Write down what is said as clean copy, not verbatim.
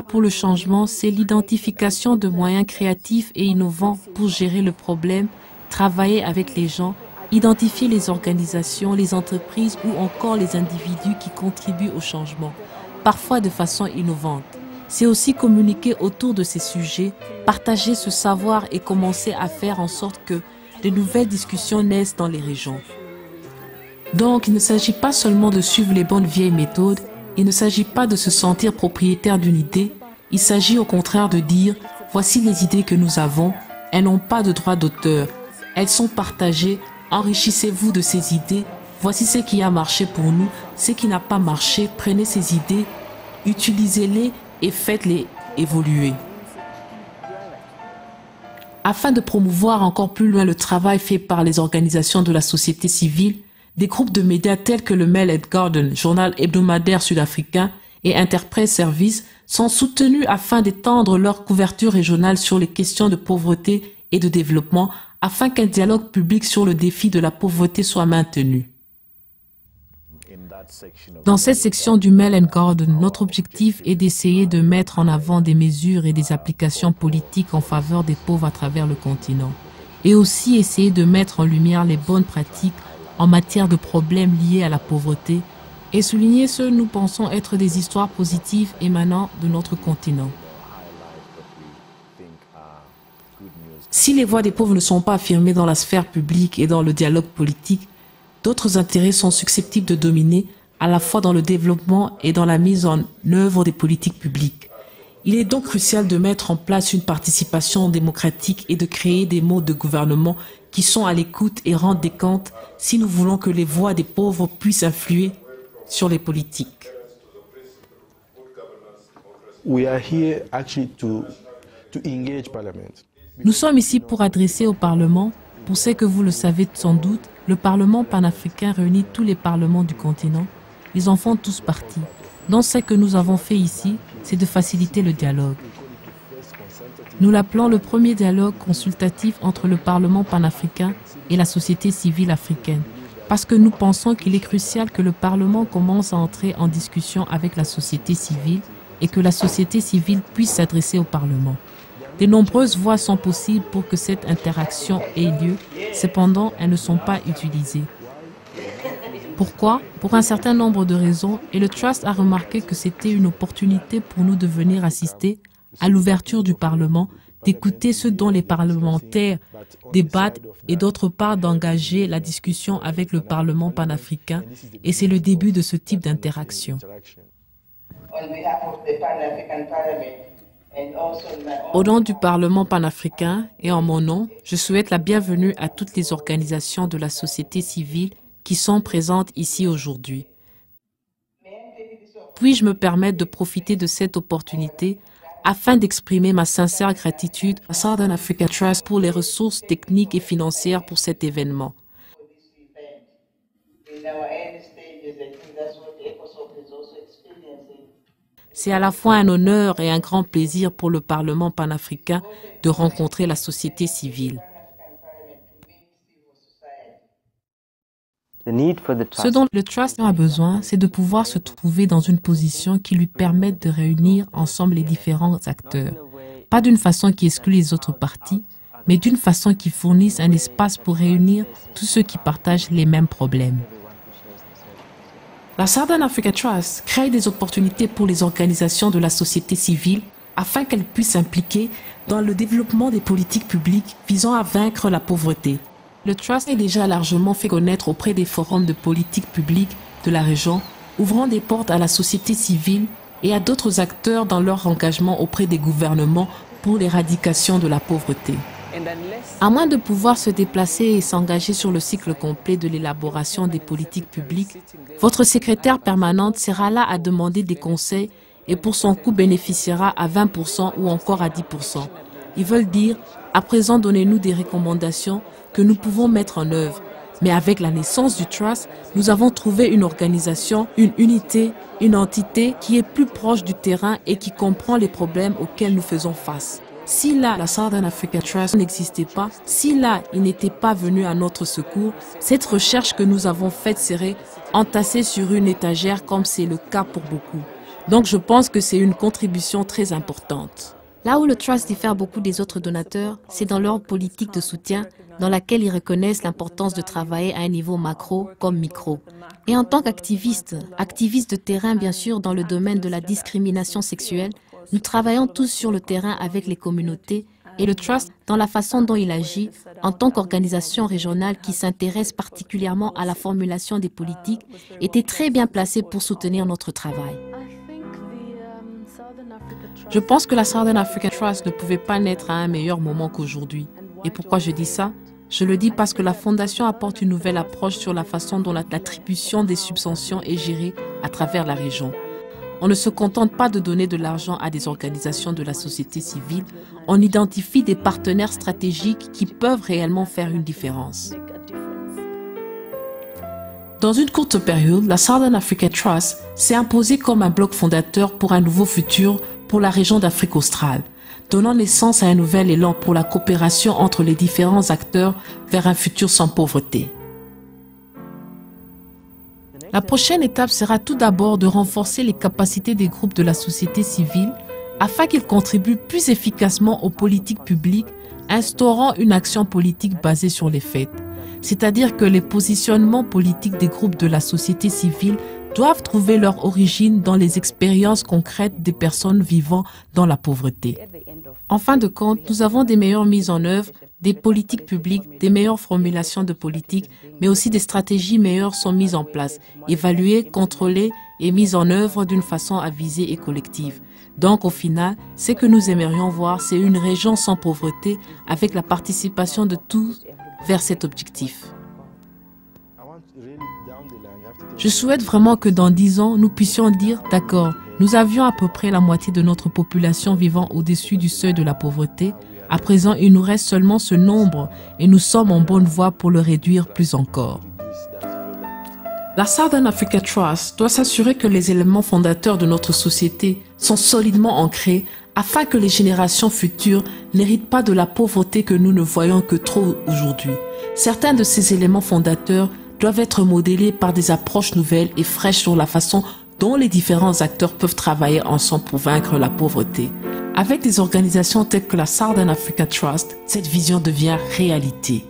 Pour le changement, c'est l'identification de moyens créatifs et innovants pour gérer le problème, travailler avec les gens, identifier les organisations, les entreprises ou encore les individus qui contribuent au changement, parfois de façon innovante. C'est aussi communiquer autour de ces sujets, partager ce savoir et commencer à faire en sorte que de nouvelles discussions naissent dans les régions. Donc, il ne s'agit pas seulement de suivre les bonnes vieilles méthodes, il ne s'agit pas de se sentir propriétaire d'une idée, il s'agit au contraire de dire « Voici les idées que nous avons, elles n'ont pas de droit d'auteur, elles sont partagées, enrichissez-vous de ces idées, voici ce qui a marché pour nous, ce qui n'a pas marché, prenez ces idées, utilisez-les et faites-les évoluer. » Afin de promouvoir encore plus loin le travail fait par les organisations de la société civile, des groupes de médias tels que le Mail and Garden, journal hebdomadaire sud-africain, et Interpresse Service sont soutenus afin d'étendre leur couverture régionale sur les questions de pauvreté et de développement afin qu'un dialogue public sur le défi de la pauvreté soit maintenu. Dans cette section du Mail and Garden, notre objectif est d'essayer de mettre en avant des mesures et des applications politiques en faveur des pauvres à travers le continent, et aussi essayer de mettre en lumière les bonnes pratiques en matière de problèmes liés à la pauvreté et souligner ce que nous pensons être des histoires positives émanant de notre continent. Si les voix des pauvres ne sont pas affirmées dans la sphère publique et dans le dialogue politique, d'autres intérêts sont susceptibles de dominer à la fois dans le développement et dans la mise en œuvre des politiques publiques. Il est donc crucial de mettre en place une participation démocratique et de créer des modes de gouvernement qui sont à l'écoute et rendent des comptes si nous voulons que les voix des pauvres puissent influer sur les politiques. Nous sommes ici pour adresser au Parlement, pour ce que vous le savez sans doute, le Parlement panafricain réunit tous les parlements du continent. Ils en font tous partie. Donc ce que nous avons fait ici, c'est de faciliter le dialogue. Nous l'appelons le premier dialogue consultatif entre le Parlement panafricain et la société civile africaine, parce que nous pensons qu'il est crucial que le Parlement commence à entrer en discussion avec la société civile et que la société civile puisse s'adresser au Parlement. De nombreuses voies sont possibles pour que cette interaction ait lieu, cependant elles ne sont pas utilisées. Pourquoi? Pour un certain nombre de raisons, et le Trust a remarqué que c'était une opportunité pour nous de venir assister à l'ouverture du Parlement, d'écouter ce dont les parlementaires débattent et d'autre part d'engager la discussion avec le Parlement panafricain, et c'est le début de ce type d'interaction. Au nom du Parlement panafricain et en mon nom, je souhaite la bienvenue à toutes les organisations de la société civile qui sont présentes ici aujourd'hui. Puis-je me permettre de profiter de cette opportunité afin d'exprimer ma sincère gratitude à Southern Africa Trust pour les ressources techniques et financières pour cet événement. C'est à la fois un honneur et un grand plaisir pour le Parlement panafricain de rencontrer la société civile. Ce dont le Trust a besoin, c'est de pouvoir se trouver dans une position qui lui permette de réunir ensemble les différents acteurs. Pas d'une façon qui exclut les autres parties, mais d'une façon qui fournisse un espace pour réunir tous ceux qui partagent les mêmes problèmes. La Southern Africa Trust crée des opportunités pour les organisations de la société civile afin qu'elles puissent s'impliquer dans le développement des politiques publiques visant à vaincre la pauvreté. Le Trust est déjà largement fait connaître auprès des forums de politique publique de la région, ouvrant des portes à la société civile et à d'autres acteurs dans leur engagement auprès des gouvernements pour l'éradication de la pauvreté. À moins de pouvoir se déplacer et s'engager sur le cycle complet de l'élaboration des politiques publiques, votre secrétaire permanente sera là à demander des conseils et pour son coût bénéficiera à 20% ou encore à 10%. Ils veulent dire, à présent donnez-nous des recommandations que nous pouvons mettre en œuvre. Mais avec la naissance du Trust, nous avons trouvé une organisation, une unité, une entité qui est plus proche du terrain et qui comprend les problèmes auxquels nous faisons face. Si là, la Southern Africa Trust n'existait pas, si là, il n'était pas venu à notre secours, cette recherche que nous avons faite serait entassée sur une étagère comme c'est le cas pour beaucoup. Donc je pense que c'est une contribution très importante. Là où le Trust diffère beaucoup des autres donateurs, c'est dans leur politique de soutien, dans laquelle ils reconnaissent l'importance de travailler à un niveau macro comme micro. Et en tant qu'activistes, activistes de terrain bien sûr dans le domaine de la discrimination sexuelle, nous travaillons tous sur le terrain avec les communautés et le Trust, dans la façon dont il agit, en tant qu'organisation régionale qui s'intéresse particulièrement à la formulation des politiques, était très bien placé pour soutenir notre travail. Je pense que la Southern African Trust ne pouvait pas naître à un meilleur moment qu'aujourd'hui. Et pourquoi je dis ça? Je le dis parce que la Fondation apporte une nouvelle approche sur la façon dont l'attribution des subventions est gérée à travers la région. On ne se contente pas de donner de l'argent à des organisations de la société civile, on identifie des partenaires stratégiques qui peuvent réellement faire une différence. Dans une courte période, la Southern Africa Trust s'est imposée comme un bloc fondateur pour un nouveau futur pour la région d'Afrique australe, donnant naissance à un nouvel élan pour la coopération entre les différents acteurs vers un futur sans pauvreté. La prochaine étape sera tout d'abord de renforcer les capacités des groupes de la société civile afin qu'ils contribuent plus efficacement aux politiques publiques, instaurant une action politique basée sur les faits. C'est-à-dire que les positionnements politiques des groupes de la société civile doivent trouver leur origine dans les expériences concrètes des personnes vivant dans la pauvreté. En fin de compte, nous avons des meilleures mises en œuvre, des politiques publiques, des meilleures formulations de politiques, mais aussi des stratégies meilleures sont mises en place, évaluées, contrôlées et mises en œuvre d'une façon avisée et collective. Donc au final, ce que nous aimerions voir, c'est une région sans pauvreté avec la participation de tous vers cet objectif. Je souhaite vraiment que dans 10 ans, nous puissions dire, d'accord, nous avions à peu près la moitié de notre population vivant au-dessus du seuil de la pauvreté. À présent, il nous reste seulement ce nombre et nous sommes en bonne voie pour le réduire plus encore. La Southern Africa Trust doit s'assurer que les éléments fondateurs de notre société sont solidement ancrés afin que les générations futures n'héritent pas de la pauvreté que nous ne voyons que trop aujourd'hui. Certains de ces éléments fondateurs doivent être modélés par des approches nouvelles et fraîches sur la façon dont les différents acteurs peuvent travailler ensemble pour vaincre la pauvreté. Avec des organisations telles que la Southern Africa Trust, cette vision devient réalité.